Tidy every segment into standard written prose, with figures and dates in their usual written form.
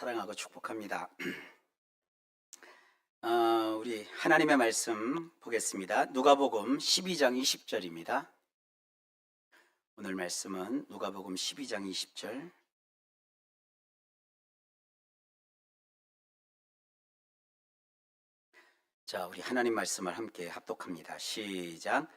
사랑하고 축복합니다. 우리 하나님의 말씀 보겠습니다. 누가복음 12장 20절입니다. 오늘 말씀은 누가복음 12장 20절. 자, 우리 하나님 말씀을 함께 합독합니다. 시작.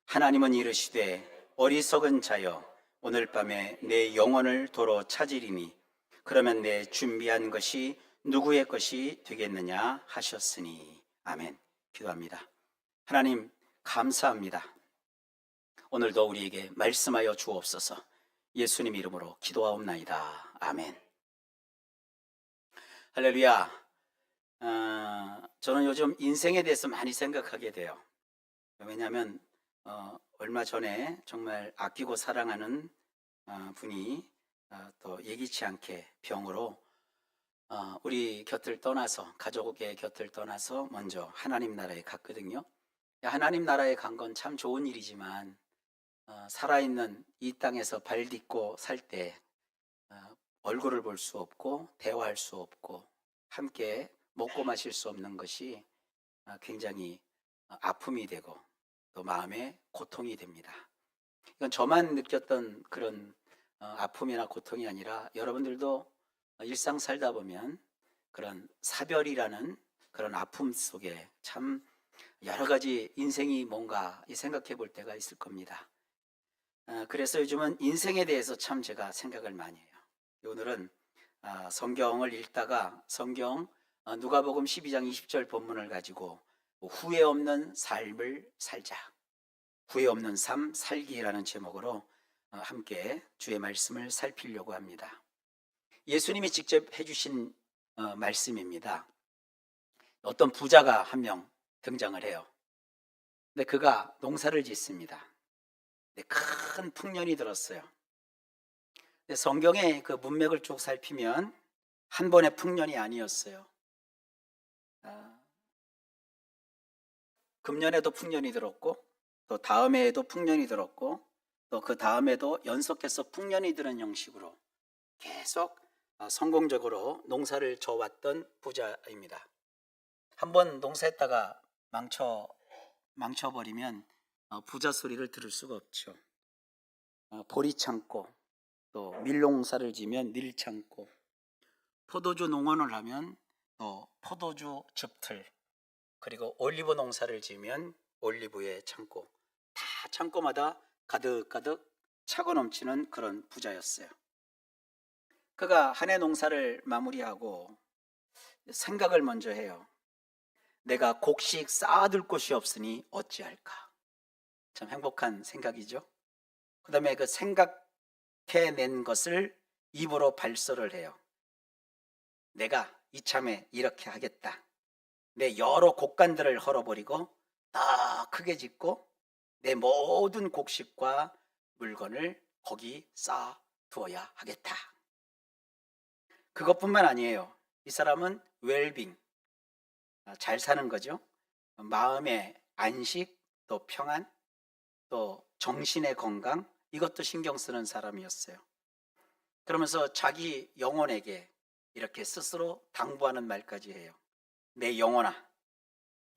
하나님은 이르시되 어리석은 자여 오늘 밤에 내 영혼을 도로 찾으리니 그러면 내 준비한 것이 누구의 것이 되겠느냐 하셨으니. 아멘. 기도합니다. 하나님 감사합니다. 오늘도 우리에게 말씀하여 주옵소서. 예수님 이름으로 기도하옵나이다. 아멘. 할렐루야. 저는 요즘 인생에 대해서 많이 생각하게 돼요. 왜냐하면 얼마 전에 정말 아끼고 사랑하는 분이 또 예기치 않게 병으로 우리 곁을 떠나서, 가족의 곁을 떠나서 먼저 하나님 나라에 갔거든요. 하나님 나라에 간 건 참 좋은 일이지만 살아있는 이 땅에서 발 딛고 살 때 얼굴을 볼 수 없고 대화할 수 없고 함께 먹고 마실 수 없는 것이 굉장히 아픔이 되고 또 마음에 고통이 됩니다. 이건 저만 느꼈던 그런 아픔이나 고통이 아니라 여러분들도 일상 살다 보면 그런 사별이라는 그런 아픔 속에 참 여러 가지 인생이 뭔가 생각해 볼 때가 있을 겁니다. 그래서 요즘은 인생에 대해서 참 제가 생각을 많이 해요. 오늘은 성경을 읽다가 성경 누가복음 12장 20절 본문을 가지고 후회 없는 삶을 살자, 후회 없는 삶 살기라는 제목으로 함께 주의 말씀을 살피려고 합니다. 예수님이 직접 해주신 말씀입니다. 어떤 부자가 한 명 등장을 해요. 근데 그가 농사를 짓습니다. 근데 큰 풍년이 들었어요. 근데 성경의 그 문맥을 쭉 살피면 한 번의 풍년이 아니었어요. 금년에도 풍년이 들었고 또 다음 해에도 풍년이 들었고 또 그 다음 해도 연속해서 풍년이 드는 형식으로 계속 성공적으로 농사를 져왔던 부자입니다. 한번 농사했다가 망쳐버리면 부자 소리를 들을 수가 없죠. 보리 참고 또 밀농사를 지면 밀 참고 포도주 농원을 하면 또 포도주 즙틀 그리고 올리브 농사를 지으면 올리브의 창고, 다 창고마다 가득가득 차고 넘치는 그런 부자였어요. 그가 한 해 농사를 마무리하고 생각을 먼저 해요. 내가 곡식 쌓아둘 곳이 없으니 어찌할까. 참 행복한 생각이죠. 그 다음에 그 생각해낸 것을 입으로 발설을 해요. 내가 이참에 이렇게 하겠다. 내 여러 곡간들을 헐어버리고 더 크게 짓고 내 모든 곡식과 물건을 거기 쌓아두어야 하겠다. 그것뿐만 아니에요. 이 사람은 웰빙, 잘 사는 거죠. 마음의 안식, 또 평안, 또 정신의 건강, 이것도 신경 쓰는 사람이었어요. 그러면서 자기 영혼에게 이렇게 스스로 당부하는 말까지 해요. 내 영혼아,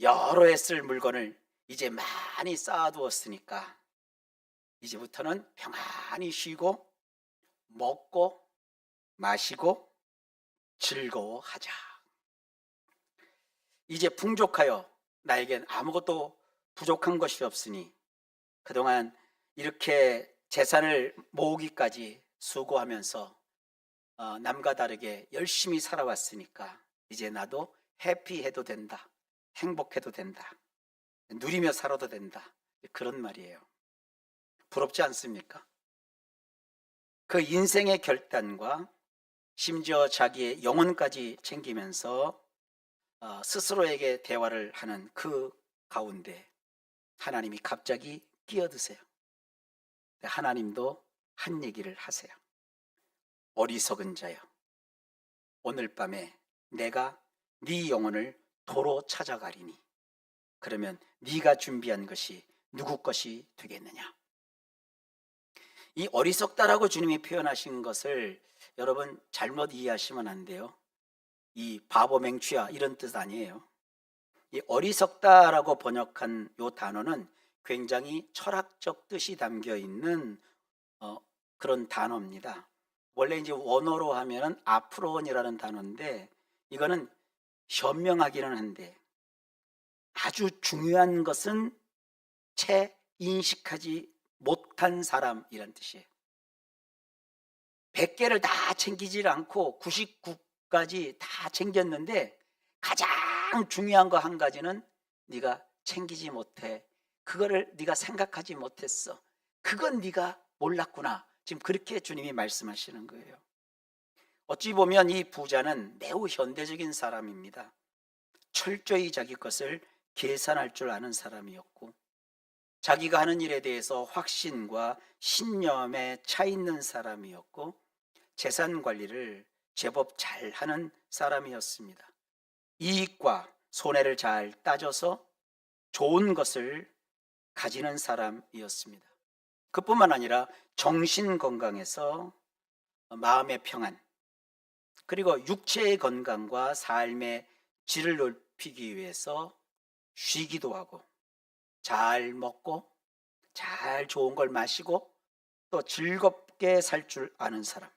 여러 해 쓸 물건을 이제 많이 쌓아두었으니까 이제부터는 평안히 쉬고 먹고 마시고 즐거워하자. 이제 풍족하여 나에겐 아무것도 부족한 것이 없으니 그동안 이렇게 재산을 모으기까지 수고하면서 남과 다르게 열심히 살아왔으니까 이제 나도 해피해도 된다, 행복해도 된다, 누리며 살아도 된다, 그런 말이에요. 부럽지 않습니까? 그 인생의 결단과 심지어 자기의 영혼까지 챙기면서 스스로에게 대화를 하는 그 가운데 하나님이 갑자기 끼어드세요. 하나님도 한 얘기를 하세요. 어리석은 자여, 오늘 밤에 내가 네 영혼을 도로 찾아가리니 그러면 네가 준비한 것이 누구 것이 되겠느냐. 이 어리석다라고 주님이 표현하신 것을 여러분 잘못 이해하시면 안 돼요. 이 바보 맹추야 이런 뜻 아니에요. 이 어리석다라고 번역한 요 단어는 굉장히 철학적 뜻이 담겨 있는 그런 단어입니다. 원래 이제 원어로 하면은 아프론이라는 단어인데, 이거는 현명하기는 한데 아주 중요한 것은 채 인식하지 못한 사람이란 뜻이에요. 100개를 다 챙기질 않고 99까지 다 챙겼는데 가장 중요한 거 한 가지는 네가 챙기지 못해. 그거를 네가 생각하지 못했어. 그건 네가 몰랐구나. 지금 그렇게 주님이 말씀하시는 거예요. 어찌 보면 이 부자는 매우 현대적인 사람입니다. 철저히 자기 것을 계산할 줄 아는 사람이었고, 자기가 하는 일에 대해서 확신과 신념에 차 있는 사람이었고, 재산 관리를 제법 잘 하는 사람이었습니다. 이익과 손해를 잘 따져서 좋은 것을 가지는 사람이었습니다. 그뿐만 아니라 정신 건강에서 마음의 평안, 그리고 육체의 건강과 삶의 질을 높이기 위해서 쉬기도 하고, 잘 먹고, 잘 좋은 걸 마시고, 또 즐겁게 살 줄 아는 사람.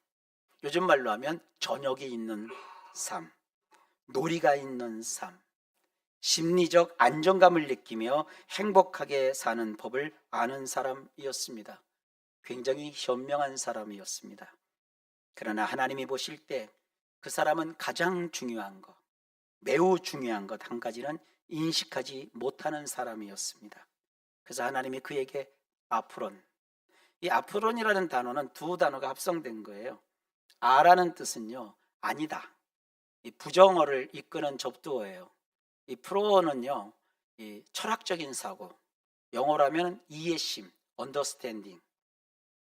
요즘 말로 하면 저녁이 있는 삶, 놀이가 있는 삶, 심리적 안정감을 느끼며 행복하게 사는 법을 아는 사람이었습니다. 굉장히 현명한 사람이었습니다. 그러나 하나님이 보실 때 그 사람은 가장 중요한 것, 매우 중요한 것 한 가지는 인식하지 못하는 사람이었습니다. 그래서 하나님이 그에게 아프론, 이 아프론이라는 단어는 두 단어가 합성된 거예요. 아라는 뜻은요, 아니다, 이 부정어를 이끄는 접두어예요. 이 프로는요, 이 철학적인 사고, 영어라면 이해심, understanding,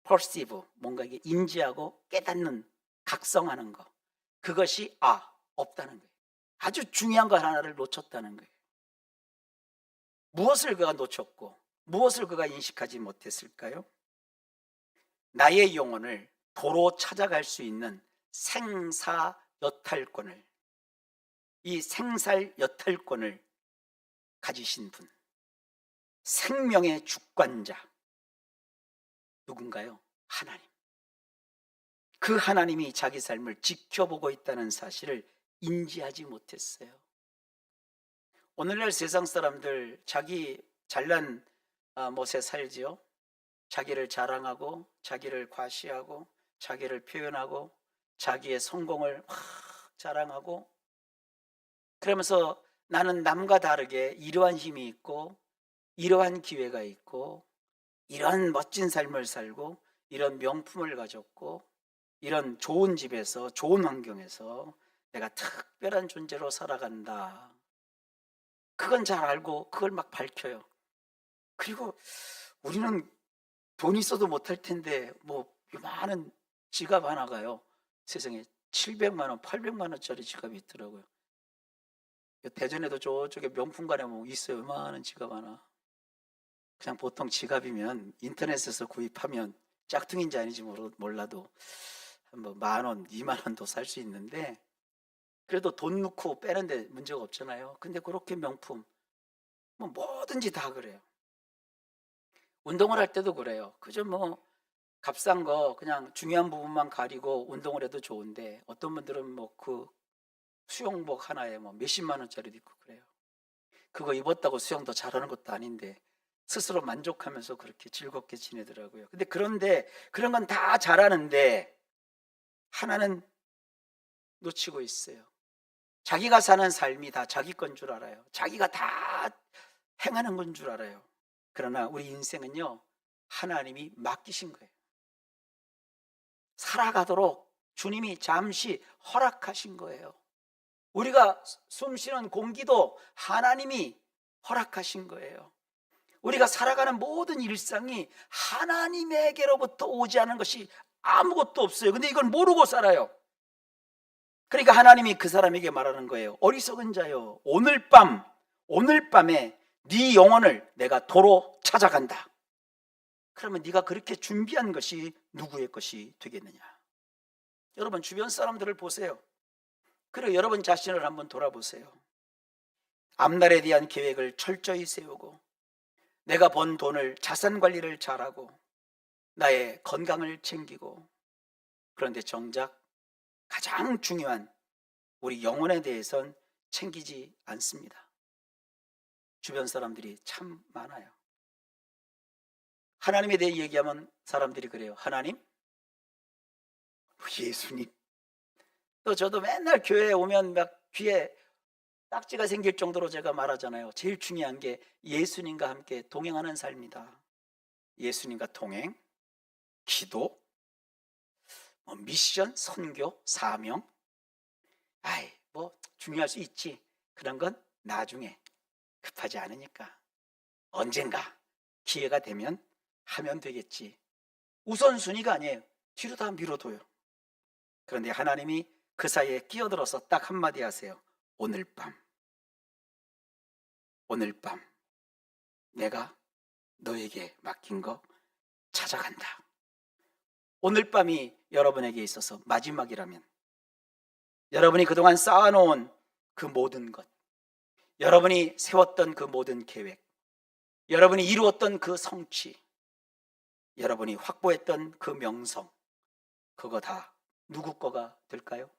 perceive, 뭔가 이게 인지하고 깨닫는, 각성하는 거, 그것이 없다는 거예요. 아주 중요한 것 하나를 놓쳤다는 거예요. 무엇을 그가 놓쳤고 무엇을 그가 인식하지 못했을까요? 나의 영혼을 도로 찾아갈 수 있는 생사여탈권을, 이 생살여탈권을 가지신 분, 생명의 주권자, 누군가요? 하나님. 그 하나님이 자기 삶을 지켜보고 있다는 사실을 인지하지 못했어요. 오늘날 세상 사람들 자기 잘난 멋에 살지요. 자기를 자랑하고, 자기를 과시하고, 자기를 표현하고, 자기의 성공을 확 자랑하고, 그러면서 나는 남과 다르게 이러한 힘이 있고, 이러한 기회가 있고, 이런 멋진 삶을 살고, 이런 명품을 가졌고, 이런 좋은 집에서, 좋은 환경에서 내가 특별한 존재로 살아간다. 그건 잘 알고 그걸 막 밝혀요. 그리고 우리는 돈 있어도 못할 텐데 뭐 많은 지갑 하나가요, 세상에 700만 원, 800만 원짜리 지갑이 있더라고요. 대전에도 저쪽에 명품관에 뭐 있어요. 요만한 지갑 하나. 그냥 보통 지갑이면 인터넷에서 구입하면 짝퉁인지 아닌지 몰라도 뭐 10,000원, 20,000원도 살 수 있는데, 그래도 돈 넣고 빼는데 문제가 없잖아요. 근데 그렇게 명품, 뭐 뭐든지 다 그래요. 운동을 할 때도 그래요. 그저 뭐 값싼 거 그냥 중요한 부분만 가리고 운동을 해도 좋은데, 어떤 분들은 뭐 그 수영복 하나에 뭐 몇십만 원짜리도 있고 그래요. 그거 입었다고 수영도 잘하는 것도 아닌데 스스로 만족하면서 그렇게 즐겁게 지내더라고요. 근데 그런데 그런 건 다 잘하는데 하나는 놓치고 있어요. 자기가 사는 삶이 다 자기 건 줄 알아요. 자기가 다 행하는 건 줄 알아요. 그러나 우리 인생은요, 하나님이 맡기신 거예요. 살아가도록 주님이 잠시 허락하신 거예요. 우리가 숨 쉬는 공기도 하나님이 허락하신 거예요. 우리가 살아가는 모든 일상이 하나님에게로부터 오지 않은 것이 아무것도 없어요. 근데 이걸 모르고 살아요. 그러니까 하나님이 그 사람에게 말하는 거예요. 어리석은 자여, 오늘 밤에 네 영혼을 내가 도로 찾아간다. 그러면 네가 그렇게 준비한 것이 누구의 것이 되겠느냐? 여러분, 주변 사람들을 보세요. 그리고 여러분 자신을 한번 돌아보세요. 앞날에 대한 계획을 철저히 세우고 내가 번 돈을 자산 관리를 잘하고 나의 건강을 챙기고, 그런데 정작 가장 중요한 우리 영혼에 대해선 챙기지 않습니다. 주변 사람들이 참 많아요. 하나님에 대해 얘기하면 사람들이 그래요. 하나님? 예수님? 또 저도 맨날 교회에 오면 막 귀에 딱지가 생길 정도로 제가 말하잖아요. 제일 중요한 게 예수님과 함께 동행하는 삶이다. 예수님과 동행, 기도, 미션, 선교, 사명. 아이, 뭐 중요할 수 있지. 그런 건 나중에, 급하지 않으니까 언젠가 기회가 되면 하면 되겠지. 우선순위가 아니에요. 뒤로 다 미뤄둬요. 그런데 하나님이 그 사이에 끼어들어서 딱 한마디 하세요. 오늘 밤 내가 너에게 맡긴 거 찾아간다. 오늘 밤이 여러분에게 있어서 마지막이라면, 여러분이 그동안 쌓아놓은 그 모든 것, 여러분이 세웠던 그 모든 계획, 여러분이 이루었던 그 성취, 여러분이 확보했던 그 명성, 그거 다 누구 거가 될까요?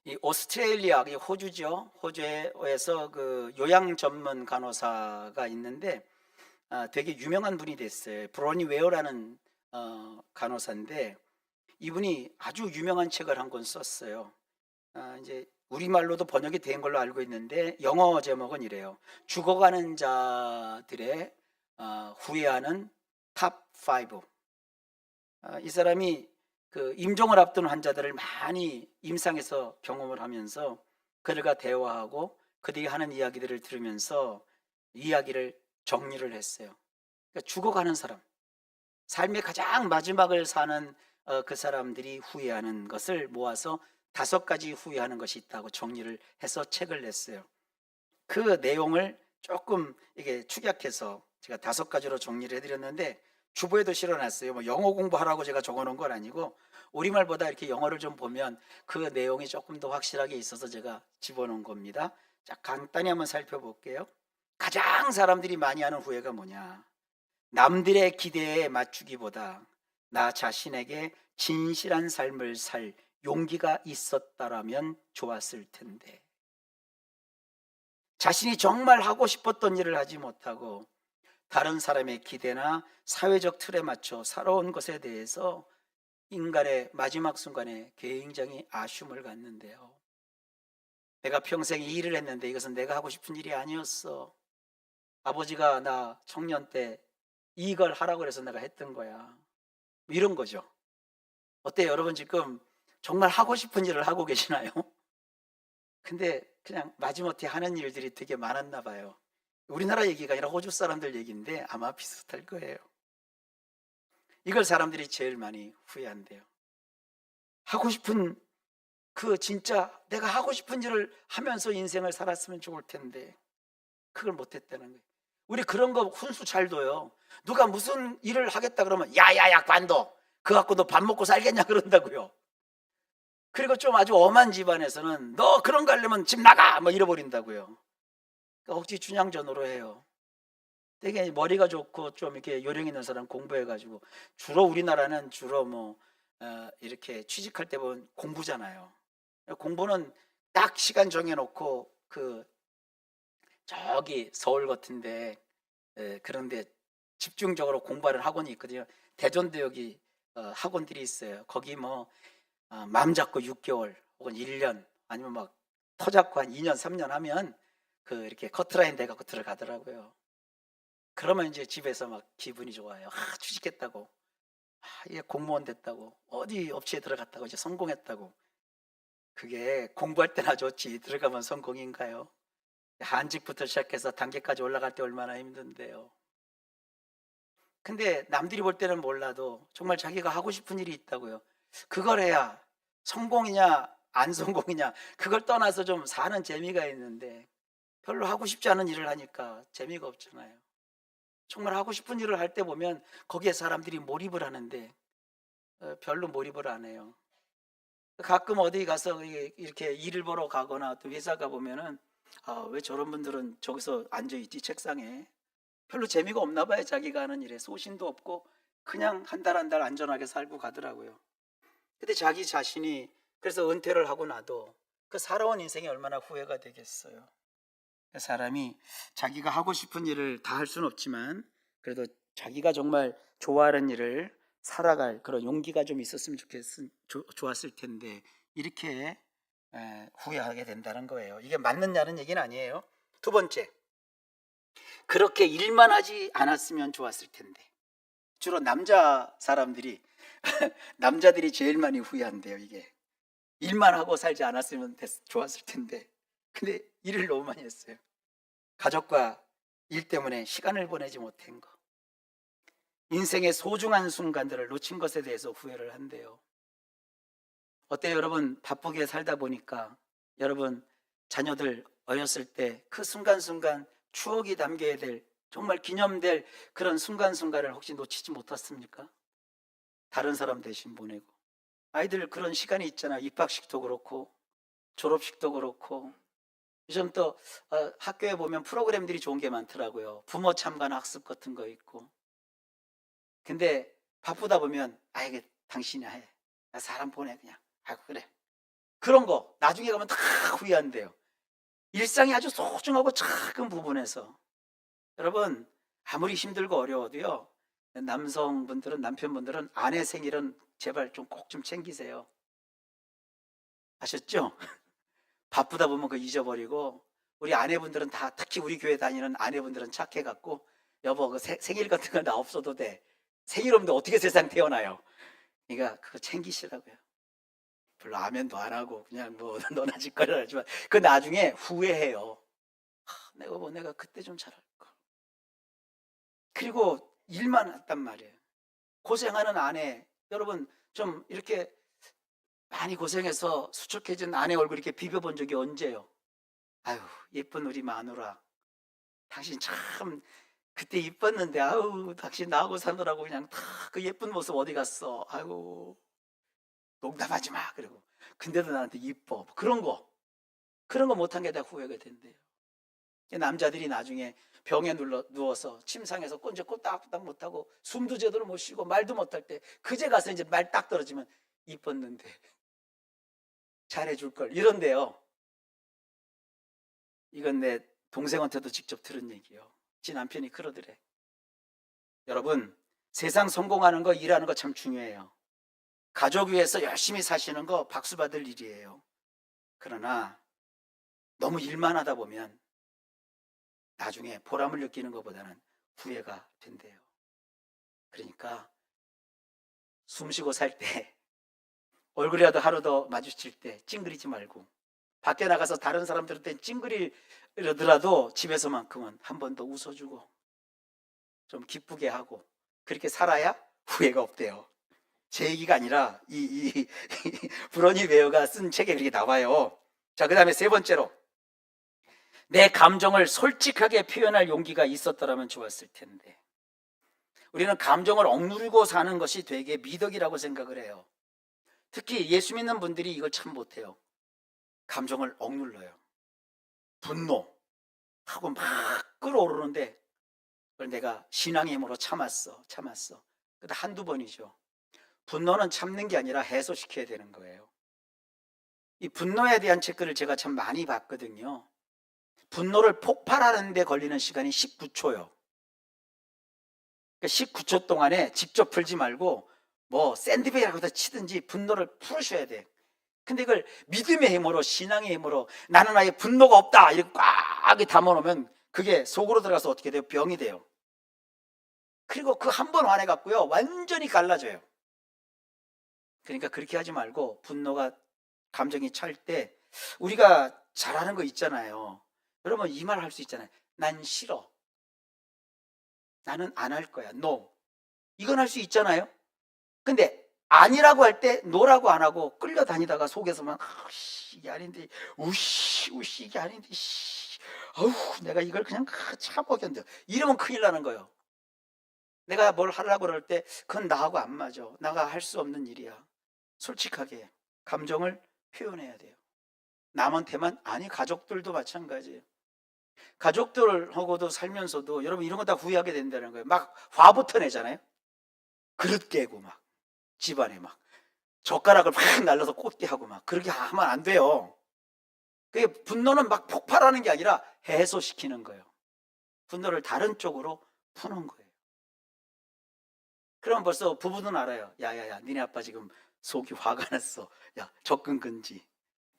이 오스트레일리아, 호주죠. 호주에서 그 요양 전문 간호사가 있는데 되게 유명한 분이 됐어요. 브로니 웨어라는 간호사인데, 이분이 아주 유명한 책을 한 권 썼어요. 이제 우리말로도 번역이 된 걸로 알고 있는데 영어 제목은 이래요. 죽어가는 자들의 후회하는 탑 5. 이 사람이 그 임종을 앞둔 환자들을 많이 임상에서 경험을 하면서 그들과 대화하고 그들이 하는 이야기들을 들으면서 이야기를 정리를 했어요. 그러니까 죽어가는 사람, 삶의 가장 마지막을 사는 그 사람들이 후회하는 것을 모아서 5가지 후회하는 것이 있다고 정리를 해서 책을 냈어요. 그 내용을 조금 이게 축약해서 제가 5가지로 정리를 해드렸는데 주보에도 실어놨어요. 뭐 영어 공부하라고 제가 적어놓은 건 아니고 우리말보다 이렇게 영어를 좀 보면 그 내용이 조금 더 확실하게 있어서 제가 집어넣은 겁니다. 자, 간단히 한번 살펴볼게요. 가장 사람들이 많이 하는 후회가 뭐냐? 남들의 기대에 맞추기보다 나 자신에게 진실한 삶을 살 용기가 있었다라면 좋았을 텐데, 자신이 정말 하고 싶었던 일을 하지 못하고 다른 사람의 기대나 사회적 틀에 맞춰 살아온 것에 대해서 인간의 마지막 순간에 굉장히 아쉬움을 갖는데요. 내가 평생 이 일을 했는데 이것은 내가 하고 싶은 일이 아니었어. 아버지가 나 청년 때 이걸 하라고 해서 내가 했던 거야. 이런 거죠. 어때요? 여러분 지금 정말 하고 싶은 일을 하고 계시나요? 근데 그냥 마지못해 하는 일들이 되게 많았나 봐요. 우리나라 얘기가 아니라 호주 사람들 얘기인데 아마 비슷할 거예요. 이걸 사람들이 제일 많이 후회한대요. 하고 싶은 그 진짜 내가 하고 싶은 일을 하면서 인생을 살았으면 좋을 텐데 그걸 못했다는 거예요. 우리 그런 거 훈수 잘 둬요. 누가 무슨 일을 하겠다 그러면 야야야 관둬, 그거 갖고 너 밥 먹고 살겠냐 그런다고요. 그리고 좀 아주 엄한 집안에서는 너 그런 거 하려면 집 나가 뭐 잃어버린다고요. 그러니까 억지 춘향전으로 해요. 되게 머리가 좋고 좀 이렇게 요령 있는 사람 공부해가지고, 주로 우리나라는 주로 뭐 이렇게 취직할 때 보면 공부잖아요. 공부는 딱 시간 정해놓고 그 저기 서울 같은데 그런데 집중적으로 공부하는 학원이 있거든요. 대전도 여기 학원들이 있어요. 거기 뭐 마음 잡고 6개월 혹은 1년 아니면 막 터잡고 한 2년 3년 하면 그 이렇게 커트라인 돼갖고 들어가더라고요. 그러면 이제 집에서 막 기분이 좋아요. 취직했다고, 이게 공무원 됐다고, 어디 업체에 들어갔다고, 이제 성공했다고. 그게 공부할 때나 좋지 들어가면 성공인가요? 한직부터 시작해서 단계까지 올라갈 때 얼마나 힘든데요. 근데 남들이 볼 때는 몰라도 정말 자기가 하고 싶은 일이 있다고요. 그걸 해야 성공이냐 안 성공이냐 그걸 떠나서 좀 사는 재미가 있는데, 별로 하고 싶지 않은 일을 하니까 재미가 없잖아요. 정말 하고 싶은 일을 할 때 보면 거기에 사람들이 몰입을 하는데 별로 몰입을 안 해요. 가끔 어디 가서 이렇게 일을 보러 가거나 또 회사 가 보면은 왜 저런 분들은 저기서 앉아 있지 책상에 별로 재미가 없나 봐요. 자기가 하는 일에 소신도 없고 그냥 한 달 한 달 안전하게 살고 가더라고요. 근데 자기 자신이 그래서 은퇴를 하고 나도 그 살아온 인생이 얼마나 후회가 되겠어요. 사람이 자기가 하고 싶은 일을 다 할 수는 없지만 그래도 자기가 정말 좋아하는 일을 살아갈 그런 용기가 좀 있었으면 좋았을 텐데 이렇게 후회하게 된다는 거예요. 이게 맞느냐는 얘기는 아니에요. 두 번째, 그렇게 일만 하지 않았으면 좋았을 텐데. 주로 남자 사람들이 남자들이 제일 많이 후회한대요. 이게 일만 하고 살지 않았으면 좋았을 텐데 근데 일을 너무 많이 했어요. 가족과 일 때문에 시간을 보내지 못한 거, 인생의 소중한 순간들을 놓친 것에 대해서 후회를 한대요. 어때요 여러분? 바쁘게 살다 보니까 여러분 자녀들 어렸을 때 그 순간순간 추억이 담겨야 될 정말 기념될 그런 순간순간을 혹시 놓치지 못했습니까? 다른 사람 대신 보내고 아이들 그런 시간이 있잖아요. 입학식도 그렇고 졸업식도 그렇고 요즘 또 학교에 보면 프로그램들이 좋은 게 많더라고요. 부모 참관 학습 같은 거 있고. 근데 바쁘다 보면 이게 당신이 해. 나 사람 보내 그냥. 그래. 그런 거 나중에 가면 다 후회한대요. 일상이 아주 소중하고 작은 부분에서 여러분 아무리 힘들고 어려워도요. 남성분들은 남편분들은 아내 생일은 제발 좀 꼭 좀 챙기세요. 아셨죠? 바쁘다 보면 그거 잊어버리고 우리 아내분들은 다 특히 우리 교회 다니는 아내분들은 착해갖고 여보 그 생일 같은 거 나 없어도 돼. 생일 없는데 어떻게 세상 태어나요? 그러니까 그거 챙기시라고요. 별로 아멘도 안 하고 그냥 뭐 너나 짓거리라 하지만 그 나중에 후회해요. 내가 그때 좀 잘할걸. 그리고 일만 했단 말이에요. 고생하는 아내 여러분 좀 이렇게 많이 고생해서 수척해진 아내 얼굴 이렇게 비벼본 적이 언제요? 아유 예쁜 우리 마누라 당신 참 그때 이뻤는데 아유 당신 나하고 사느라고 그냥 다 그 예쁜 모습 어디 갔어? 아유 농담하지 마. 그리고 근데도 나한테 이뻐. 그런 거 못한 게 다 후회가 된대요. 남자들이 나중에 병에 누워서 침상에서 이제 꼬딱꼬딱 못하고 숨도 제대로 못 쉬고 말도 못할 때 그제 가서 이제 말 딱 떨어지면 이뻤는데 잘해줄 걸 이런데요. 이건 내 동생한테도 직접 들은 얘기예요. 지 남편이 그러더래. 여러분 세상 성공하는 거 일하는 거 참 중요해요. 가족 위해서 열심히 사시는 거 박수 받을 일이에요. 그러나 너무 일만 하다 보면 나중에 보람을 느끼는 것보다는 후회가 된대요. 그러니까 숨쉬고 살 때 얼굴이라도 하루 더 마주칠 때 찡그리지 말고 밖에 나가서 다른 사람들한테 찡그리더라도 집에서만큼은 한 번 더 웃어주고 좀 기쁘게 하고 그렇게 살아야 후회가 없대요. 제 얘기가 아니라 이 브로니 웨어가 쓴 책에 그렇게 나와요. 자, 그 다음에 세 번째로 내 감정을 솔직하게 표현할 용기가 있었더라면 좋았을 텐데 우리는 감정을 억누르고 사는 것이 되게 미덕이라고 생각을 해요. 특히 예수 믿는 분들이 이걸 참 못해요. 감정을 억눌러요. 분노하고 막 끌어오르는데 그걸 내가 신앙의 힘으로 참았어. 근데 한두 번이죠. 분노는 참는 게 아니라 해소시켜야 되는 거예요. 이 분노에 대한 책들을 제가 참 많이 봤거든요. 분노를 폭발하는 데 걸리는 시간이 19초요. 그러니까 19초 동안에 직접 풀지 말고 뭐 샌드백이라고 치든지 분노를 풀으셔야 돼. 근데 이걸 믿음의 힘으로 신앙의 힘으로 나는 아예 분노가 없다 이렇게 꽉 담아놓으면 그게 속으로 들어가서 어떻게 돼요? 병이 돼요. 그리고 그 한 번 화내갖고요 완전히 갈라져요. 그러니까 그렇게 하지 말고 분노가 감정이 찰 때 우리가 잘하는 거 있잖아요. 여러분 이 말 할 수 있잖아요. 난 싫어. 나는 안 할 거야. No. 이건 할 수 있잖아요. 근데 아니라고 할 때 노라고 안 하고 끌려다니다가 속에서만 이게 아닌데 우씨 이게 아닌데 아우 내가 이걸 그냥 참고 견뎌. 이러면 큰일 나는 거예요. 내가 뭘 하려고 그럴 때 그건 나하고 안 맞아. 나가 할 수 없는 일이야. 솔직하게 감정을 표현해야 돼요. 남한테만? 아니, 가족들도 마찬가지예요. 가족들하고도 살면서도 여러분 이런 거 다 후회하게 된다는 거예요. 막 화부터 내잖아요. 그릇 깨고 막 집안에 막 젓가락을 막 날려서 꽂게 하고 막 그렇게 하면 안 돼요. 그게 분노는 막 폭발하는 게 아니라 해소시키는 거예요. 분노를 다른 쪽으로 푸는 거예요. 그럼 벌써 부부는 알아요. 야야야, 니네 아빠 지금 속이 화가 났어. 야, 접근 금지.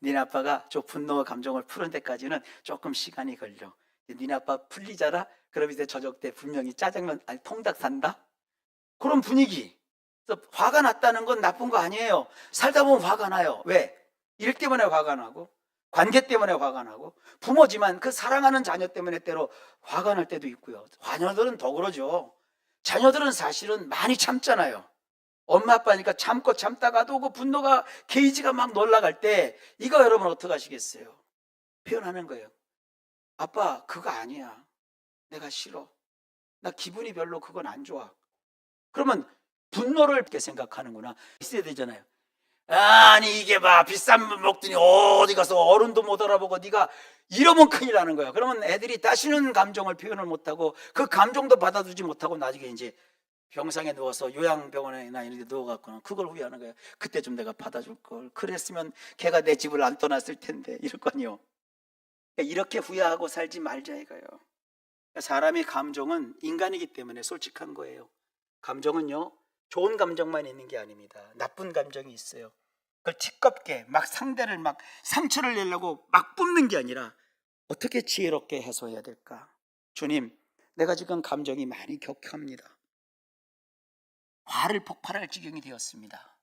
니네 아빠가 저 분노와 감정을 푸는 데까지는 조금 시간이 걸려. 니네 아빠 풀리잖아? 그럼 이제 저녁 때 분명히 짜장면, 아니 통닭 산다? 그런 분위기. 그래서 화가 났다는 건 나쁜 거 아니에요. 살다 보면 화가 나요. 왜? 일 때문에 화가 나고, 관계 때문에 화가 나고, 부모지만 그 사랑하는 자녀 때문에 때로 화가 날 때도 있고요. 자녀들은 더 그러죠. 자녀들은 사실은 많이 참잖아요. 엄마 아빠니까 참고 참다가도 그 분노가 게이지가 막 올라갈 때 이거 여러분 어떻게 하시겠어요? 표현하는 거예요. 아빠 그거 아니야. 내가 싫어. 나 기분이 별로 그건 안 좋아. 그러면 분노를 이렇게 생각하는구나. 있어야 되잖아요. 아니 이게 봐, 비싼 물 먹더니 어디 가서 어른도 못 알아보고 네가 이러면 큰일 나는 거야. 그러면 애들이 다시는 감정을 표현을 못하고 그 감정도 받아주지 못하고 나중에 이제 병상에 누워서 요양병원이나 이런 데 누워갖고는 그걸 후회하는 거예요. 그때 좀 내가 받아줄 걸. 그랬으면 걔가 내 집을 안 떠났을 텐데 이럴 거니요. 이렇게 후회하고 살지 말자 이거예요. 사람의 감정은 인간이기 때문에 솔직한 거예요. 감정은요, 좋은 감정만 있는 게 아닙니다. 나쁜 감정이 있어요. 그걸 티껍게 막 상대를 막 상처를 내려고 막 뿜는 게 아니라 어떻게 지혜롭게 해소해야 될까? 주님, 내가 지금 감정이 많이 격합니다. 화를 폭발할 지경이 되었습니다.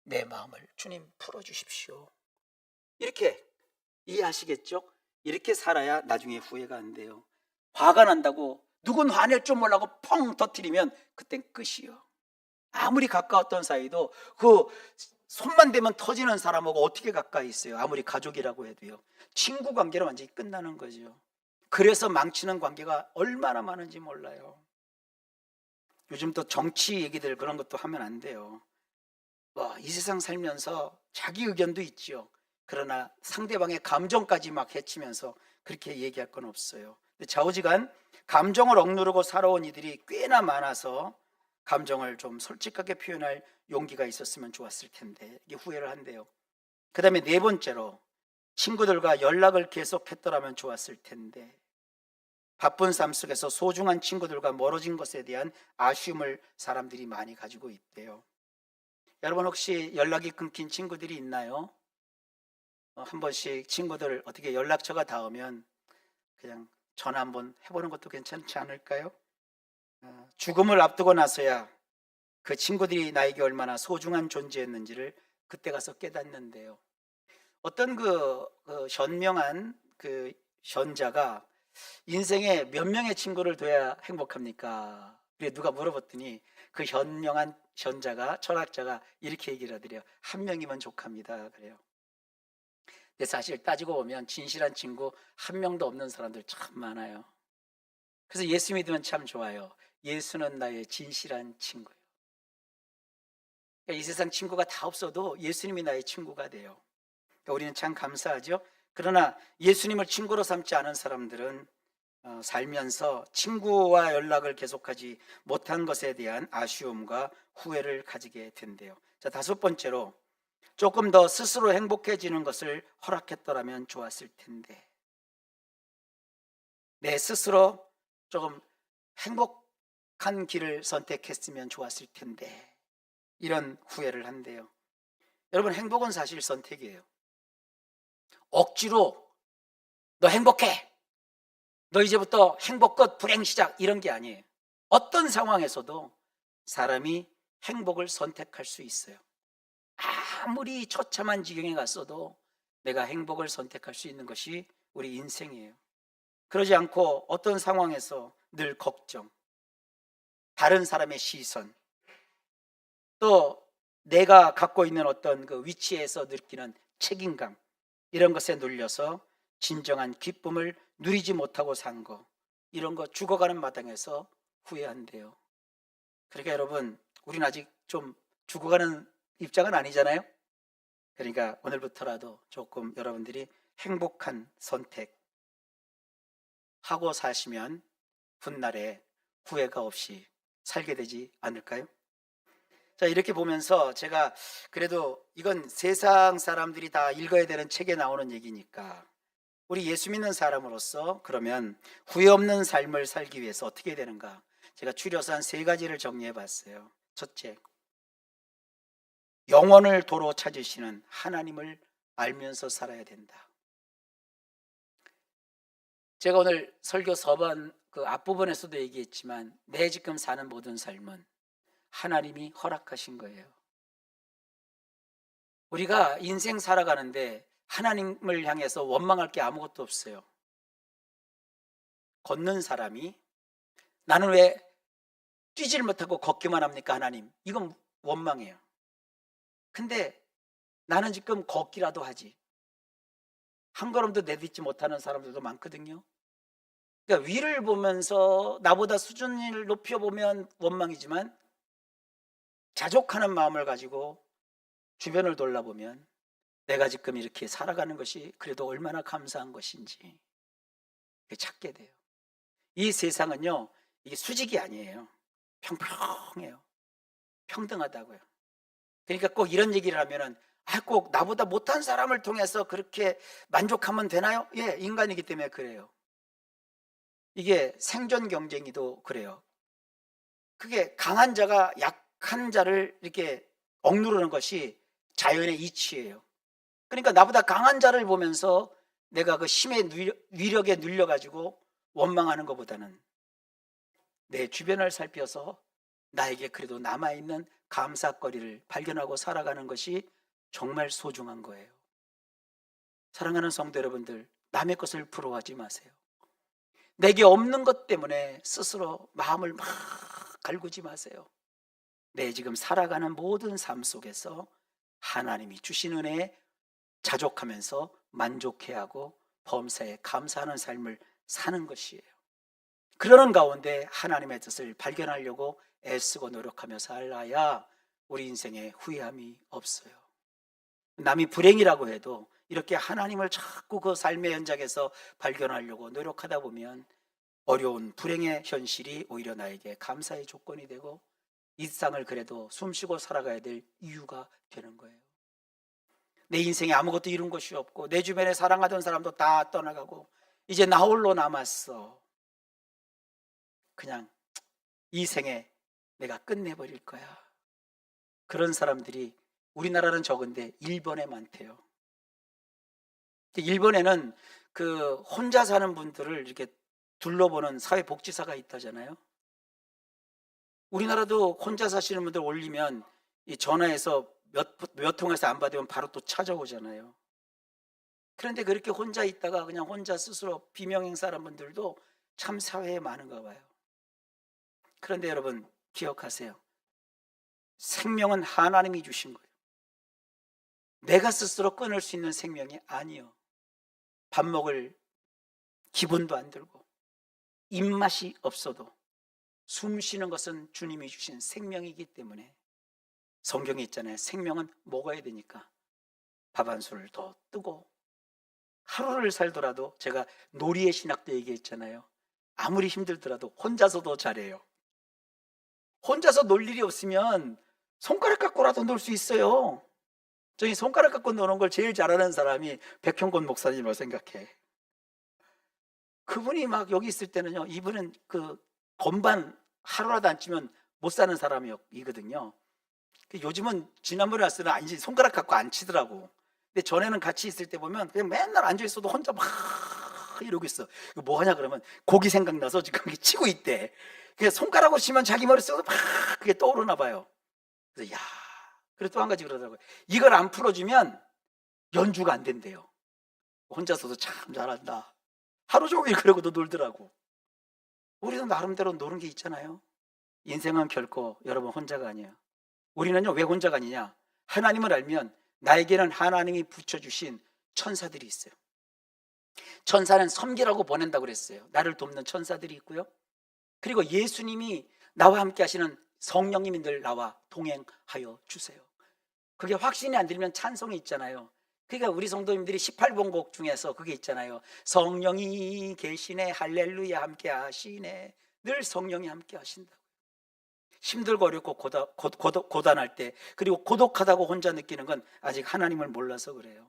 내 마음을 주님 풀어주십시오. 이렇게 이해하시겠죠? 이렇게 살아야 나중에 후회가 안 돼요. 화가 난다고 누군 화낼 줄 몰라고 펑 터뜨리면 그땐 끝이요. 아무리 가까웠던 사이도 그 손만 대면 터지는 사람하고 어떻게 가까이 있어요? 아무리 가족이라고 해도요. 친구 관계로 완전히 끝나는 거죠. 그래서 망치는 관계가 얼마나 많은지 몰라요. 요즘 또 정치 얘기들 그런 것도 하면 안 돼요. 이 세상 살면서 자기 의견도 있죠. 그러나 상대방의 감정까지 막 해치면서 그렇게 얘기할 건 없어요. 좌우지간 감정을 억누르고 살아온 이들이 꽤나 많아서 감정을 좀 솔직하게 표현할 용기가 있었으면 좋았을 텐데 이게 후회를 한대요. 그 다음에 네 번째로 친구들과 연락을 계속했더라면 좋았을 텐데 바쁜 삶 속에서 소중한 친구들과 멀어진 것에 대한 아쉬움을 사람들이 많이 가지고 있대요. 여러분 혹시 연락이 끊긴 친구들이 있나요? 한 번씩 친구들 어떻게 연락처가 닿으면 그냥 전화 한번 해보는 것도 괜찮지 않을까요? 죽음을 앞두고 나서야 그 친구들이 나에게 얼마나 소중한 존재였는지를 그때 가서 깨닫는데요. 어떤 현명한 현자가 인생에 몇 명의 친구를 둬야 행복합니까? 그래 누가 물어봤더니 그 현명한 현자가 철학자가 이렇게 얘기를 하더래요. 한 명이면 족합니다. 그래요. 근데 사실 따지고 보면 진실한 친구 한 명도 없는 사람들 참 많아요. 그래서 예수 믿으면 참 좋아요. 예수는 나의 진실한 친구예요. 그러니까 이 세상 친구가 다 없어도 예수님이 나의 친구가 돼요. 그러니까 우리는 참 감사하죠. 그러나 예수님을 친구로 삼지 않은 사람들은 살면서 친구와 연락을 계속하지 못한 것에 대한 아쉬움과 후회를 가지게 된대요. 자, 다섯 번째로 조금 더 스스로 행복해지는 것을 허락했더라면 좋았을 텐데 내 스스로 조금 행복한 길을 선택했으면 좋았을 텐데 이런 후회를 한대요. 여러분 행복은 사실 선택이에요. 억지로 너 행복해, 너 이제부터 행복 끝 불행 시작 이런 게 아니에요. 어떤 상황에서도 사람이 행복을 선택할 수 있어요. 아무리 처참한 지경에 갔어도 내가 행복을 선택할 수 있는 것이 우리 인생이에요. 그러지 않고 어떤 상황에서 늘 걱정, 다른 사람의 시선, 또 내가 갖고 있는 어떤 그 위치에서 느끼는 책임감 이런 것에 눌려서 진정한 기쁨을 누리지 못하고 산 거, 이런 거 죽어가는 마당에서 후회한대요. 그러니까 여러분 우리는 아직 좀 죽어가는 입장은 아니잖아요. 그러니까 오늘부터라도 조금 여러분들이 행복한 선택 하고 사시면 훗날에 후회가 없이 살게 되지 않을까요? 자, 이렇게 보면서 제가 그래도 이건 세상 사람들이 다 읽어야 되는 책에 나오는 얘기니까 우리 예수 믿는 사람으로서 그러면 후회 없는 삶을 살기 위해서 어떻게 해야 되는가? 제가 추려서 한 3가지를 정리해 봤어요. 첫째, 영혼을 도로 찾으시는 하나님을 알면서 살아야 된다. 제가 오늘 설교 서반 그 앞부분에서도 얘기했지만 내 지금 사는 모든 삶은 하나님이 허락하신 거예요. 우리가 인생 살아가는데 하나님을 향해서 원망할 게 아무것도 없어요. 걷는 사람이 나는 왜 뛰질 못하고 걷기만 합니까 하나님? 이건 원망이에요. 근데 나는 지금 걷기라도 하지. 한 걸음도 내딛지 못하는 사람들도 많거든요. 그러니까 위를 보면서 나보다 수준을 높여보면 원망이지만 자족하는 마음을 가지고 주변을 돌아보면 내가 지금 이렇게 살아가는 것이 그래도 얼마나 감사한 것인지 찾게 돼요. 이 세상은요, 이게 수직이 아니에요. 평평해요. 평등하다고요. 그러니까 꼭 이런 얘기를 하면은 꼭 나보다 못한 사람을 통해서 그렇게 만족하면 되나요? 예, 인간이기 때문에 그래요. 이게 생존 경쟁이도 그래요. 그게 강한 자가 약한 자를 이렇게 억누르는 것이 자연의 이치예요. 그러니까 나보다 강한 자를 보면서 내가 그 힘의 위력에 눌려가지고 원망하는 것보다는 내 주변을 살펴서 나에게 그래도 남아있는 감사거리를 발견하고 살아가는 것이 정말 소중한 거예요. 사랑하는 성도 여러분들, 남의 것을 부러워하지 마세요. 내게 없는 것 때문에 스스로 마음을 막 갈구지 마세요. 내 지금 살아가는 모든 삶 속에서 하나님이 주신 은혜에 자족하면서 만족해하고 범사에 감사하는 삶을 사는 것이에요. 그러는 가운데 하나님의 뜻을 발견하려고 애쓰고 노력하며 살아야 우리 인생에 후회함이 없어요. 남이 불행이라고 해도 이렇게 하나님을 자꾸 그 삶의 현장에서 발견하려고 노력하다 보면 어려운 불행의 현실이 오히려 나에게 감사의 조건이 되고 이 세상을 그래도 숨쉬고 살아가야 될 이유가 되는 거예요. 내 인생에 아무것도 이룬 것이 없고 내 주변에 사랑하던 사람도 다 떠나가고 이제 나 홀로 남았어. 그냥 이 생에 내가 끝내버릴 거야. 그런 사람들이 우리나라는 적은데 일본에 많대요. 일본에는 그 혼자 사는 분들을 이렇게 둘러보는 사회복지사가 있다잖아요. 우리나라도 혼자 사시는 분들 올리면 이 전화해서 몇 통해서 안 받으면 바로 또 찾아오잖아요. 그런데 그렇게 혼자 있다가 그냥 혼자 스스로 비명행사하는 분들도 참 사회에 많은가 봐요. 그런데 여러분 기억하세요. 생명은 하나님이 주신 거예요. 내가 스스로 끊을 수 있는 생명이 아니요. 밥 먹을 기분도 안 들고 입맛이 없어도 숨 쉬는 것은 주님이 주신 생명이기 때문에 성경에 있잖아요. 생명은 먹어야 되니까 밥 한 술을 더 뜨고 하루를 살더라도 제가 놀이의 신학도 얘기했잖아요. 아무리 힘들더라도 혼자서도 잘해요. 혼자서 놀 일이 없으면 손가락 갖고라도 놀 수 있어요. 저희 손가락 갖고 노는 걸 제일 잘하는 사람이 백형곤 목사님으로 생각해. 그분이 막 여기 있을 때는요, 이분은 그 건반 하루라도 안 치면 못 사는 사람이거든요. 요즘은 지난번에 왔을 때는 이제 손가락 갖고 안 치더라고. 근데 전에는 같이 있을 때 보면 그냥 맨날 앉아 있어도 혼자 막 이러고 있어. 이거 뭐 하냐 그러면 고기 생각나서 지금 치고 있대. 그냥 손가락으로 치면 자기 머릿속에 막 그게 떠오르나 봐요. 그래서 야, 그리고 또 한 가지 그러더라고요. 이걸 안 풀어주면 연주가 안 된대요. 혼자서도 참 잘한다. 하루 종일 그러고도 놀더라고. 우리도 나름대로 노는 게 있잖아요. 인생은 결코 여러분 혼자가 아니에요. 우리는요 왜 혼자가 아니냐? 하나님을 알면 나에게는 하나님이 붙여주신 천사들이 있어요. 천사는 섬기라고 보낸다고 그랬어요. 나를 돕는 천사들이 있고요. 그리고 예수님이 나와 함께 하시는 성령님이 늘 나와 동행하여 주세요. 그게 확신이 안 들면 찬송이 있잖아요. 그러니까 우리 성도님들이 18번 곡 중에서 그게 있잖아요. 성령이 계시네, 할렐루야 함께 하시네. 늘 성령이 함께 하신다. 힘들고 어렵고 고단할 때, 그리고 고독하다고 혼자 느끼는 건 아직 하나님을 몰라서 그래요.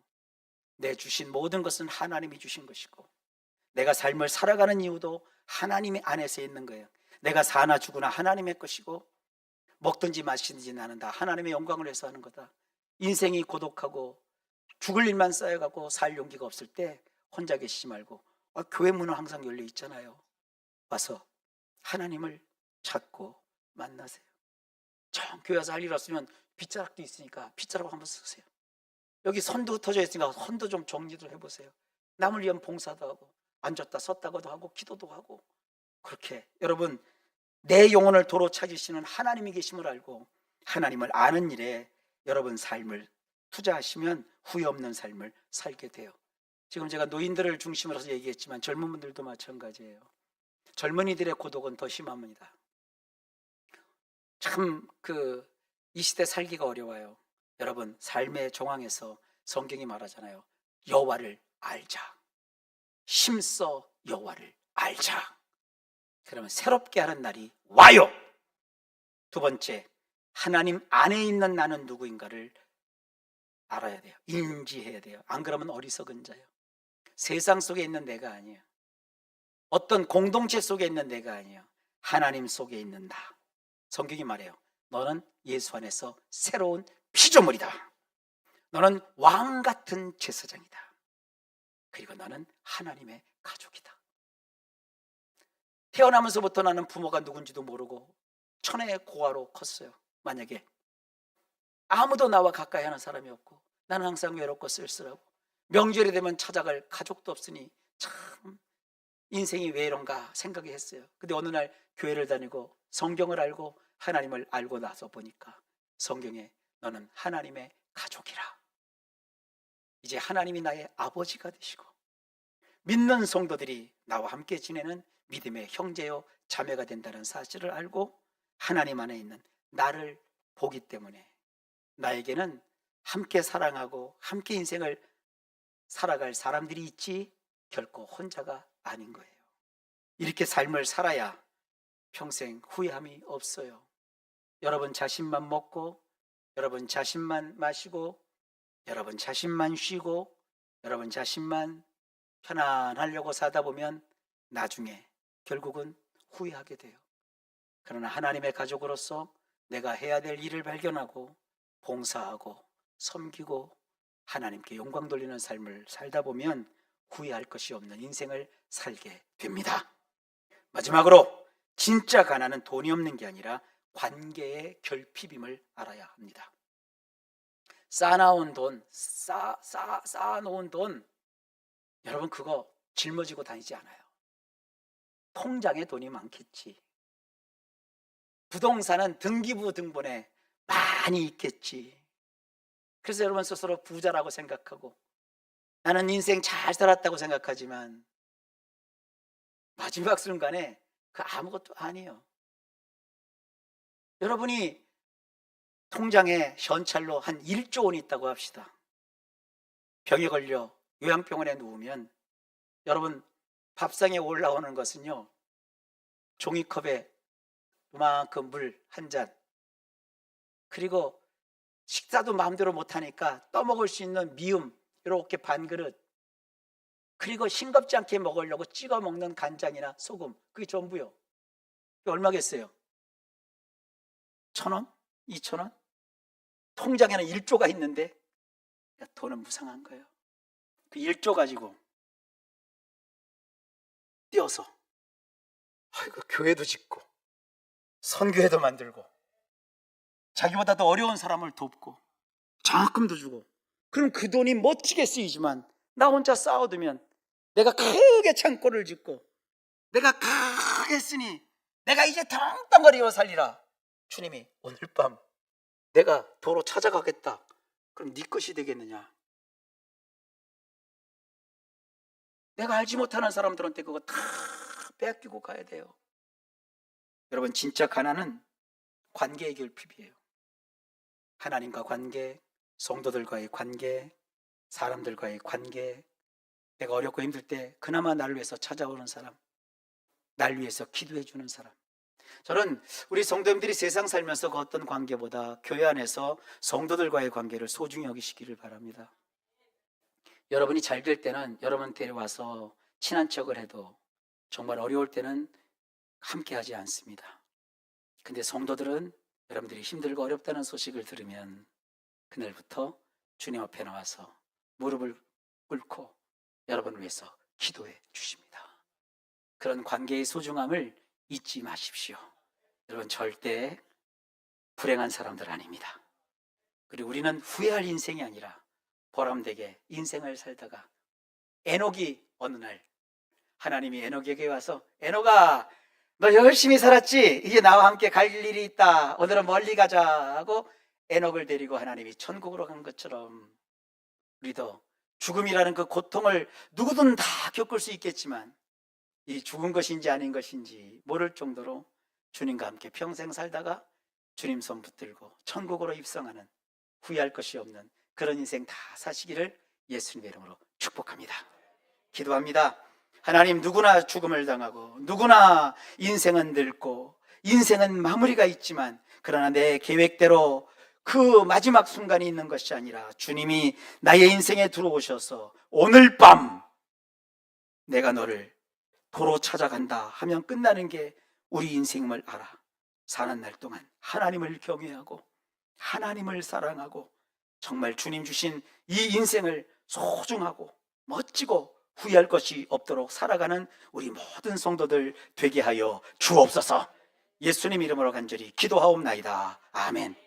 내 주신 모든 것은 하나님이 주신 것이고, 내가 삶을 살아가는 이유도 하나님의 안에서 있는 거예요. 내가 사나 죽으나 하나님의 것이고, 먹든지 마시든지 나는 다 하나님의 영광을 위해서 하는 거다. 인생이 고독하고 죽을 일만 쌓여가고 살 용기가 없을 때 혼자 계시지 말고, 교회 문은 항상 열려 있잖아요. 와서 하나님을 찾고 만나세요. 정 교회 와서 할 일 없으면 빗자락도 있으니까 빗자락 한번 쓰세요. 여기 선도 흩어져 있으니까 선도 좀 정리도 해보세요. 남을 위한 봉사도 하고, 앉았다 섰다고도 하고, 기도도 하고. 그렇게 여러분, 내 영혼을 도로 찾으시는 하나님이 계심을 알고 하나님을 아는 일에 여러분 삶을 투자하시면 후회 없는 삶을 살게 돼요. 지금 제가 노인들을 중심으로 해서 얘기했지만 젊은 분들도 마찬가지예요. 젊은이들의 고독은 더 심합니다. 참 이 시대 살기가 어려워요. 여러분, 삶의 정황에서 성경이 말하잖아요. 여호와를 알자. 힘써 여호와를 알자. 그러면 새롭게 하는 날이 와요. 두 번째, 하나님 안에 있는 나는 누구인가를 알아야 돼요. 인지해야 돼요. 안 그러면 어리석은 자예요. 세상 속에 있는 내가 아니에요. 어떤 공동체 속에 있는 내가 아니에요. 하나님 속에 있는 나. 성경이 말해요. 너는 예수 안에서 새로운 피조물이다. 너는 왕 같은 제사장이다. 그리고 너는 하나님의 가족이다. 태어나면서부터 나는 부모가 누군지도 모르고 천혜의 고아로 컸어요. 만약에 아무도 나와 가까이 하는 사람이 없고 나는 항상 외롭고 쓸쓸하고 명절이 되면 찾아갈 가족도 없으니 참 인생이 왜 이런가 생각이 했어요. 근데 어느 날 교회를 다니고 성경을 알고 하나님을 알고 나서 보니까 성경에 너는 하나님의 가족이라. 이제 하나님이 나의 아버지가 되시고 믿는 성도들이 나와 함께 지내는 믿음의 형제요 자매가 된다는 사실을 알고 하나님 안에 있는 나를 보기 때문에 나에게는 함께 사랑하고 함께 인생을 살아갈 사람들이 있지 결코 혼자가 아닌 거예요. 이렇게 삶을 살아야 평생 후회함이 없어요. 여러분 자신만 먹고 여러분 자신만 마시고 여러분 자신만 쉬고 여러분 자신만 편안하려고 사다 보면 나중에 결국은 후회하게 돼요. 그러나 하나님의 가족으로서 내가 해야 될 일을 발견하고 봉사하고 섬기고 하나님께 영광 돌리는 삶을 살다 보면 후회할 것이 없는 인생을 살게 됩니다. 마지막으로 진짜 가난은 돈이 없는 게 아니라 관계의 결핍임을 알아야 합니다. 쌓아놓은 돈, 여러분 그거 짊어지고 다니지 않아요. 통장에 돈이 많겠지. 부동산은 등기부 등본에 많이 있겠지. 그래서 여러분 스스로 부자라고 생각하고 나는 인생 잘 살았다고 생각하지만 마지막 순간에 그 아무것도 아니에요. 여러분이 통장에 현찰로 한 1조 원이 있다고 합시다. 병에 걸려 요양병원에 누우면 여러분 밥상에 올라오는 것은요 종이컵에 요만큼 물 한 잔, 그리고 식사도 마음대로 못하니까 떠먹을 수 있는 미음 이렇게 반 그릇, 그리고 싱겁지 않게 먹으려고 찍어 먹는 간장이나 소금, 그게 전부요. 그게 얼마겠어요? 1,000원? 2,000원? 통장에는 1조가 있는데 돈은 무상한 거예요. 그 1조 가지고 뛰어서 아이고 교회도 짓고 선교회도 만들고 자기보다 더 어려운 사람을 돕고 장학금도 주고, 그럼 그 돈이 멋지게 쓰이지만 나 혼자 쌓아두면 내가 크게 창고를 짓고 내가 크게 쓰니 내가 이제 덩덩거리고 살리라. 주님이 오늘 밤 내가 도로 찾아가겠다. 그럼 네 것이 되겠느냐? 내가 알지 못하는 사람들한테 그거 다 빼앗기고 가야 돼요. 여러분 진짜 가난은 관계의 결핍이에요. 하나님과 관계, 성도들과의 관계, 사람들과의 관계, 내가 어렵고 힘들 때 그나마 나를 위해서 찾아오는 사람, 날 위해서 기도해 주는 사람. 저는 우리 성도님들이 세상 살면서 그 어떤 관계보다 교회 안에서 성도들과의 관계를 소중히 여기시기를 바랍니다. 여러분이 잘 될 때는 여러분 데려와서 친한 척을 해도 정말 어려울 때는 함께 하지 않습니다. 근데 성도들은 여러분들이 힘들고 어렵다는 소식을 들으면 그날부터 주님 앞에 나와서 무릎을 꿇고 여러분을 위해서 기도해 주십니다. 그런 관계의 소중함을 잊지 마십시오. 여러분 절대 불행한 사람들 아닙니다. 그리고 우리는 후회할 인생이 아니라 보람되게 인생을 살다가 에녹이 어느 날 하나님이 에녹에게 와서 에녹아 너 열심히 살았지? 이제 나와 함께 갈 일이 있다. 오늘은 멀리 가자 하고 에녹을 데리고 하나님이 천국으로 간 것처럼 우리도 죽음이라는 그 고통을 누구든 다 겪을 수 있겠지만 이 죽은 것인지 아닌 것인지 모를 정도로 주님과 함께 평생 살다가 주님 손 붙들고 천국으로 입성하는 후회할 것이 없는 그런 인생 다 사시기를 예수님의 이름으로 축복합니다. 기도합니다. 하나님, 누구나 죽음을 당하고 누구나 인생은 늙고 인생은 마무리가 있지만 그러나 내 계획대로 그 마지막 순간이 있는 것이 아니라 주님이 나의 인생에 들어오셔서 오늘 밤 내가 너를 도로 찾아간다 하면 끝나는 게 우리 인생임을 알아. 사는 날 동안 하나님을 경외하고 하나님을 사랑하고 정말 주님 주신 이 인생을 소중하고 멋지고 후회할 것이 없도록 살아가는 우리 모든 성도들 되게 하여 주옵소서. 예수님 이름으로 간절히 기도하옵나이다. 아멘.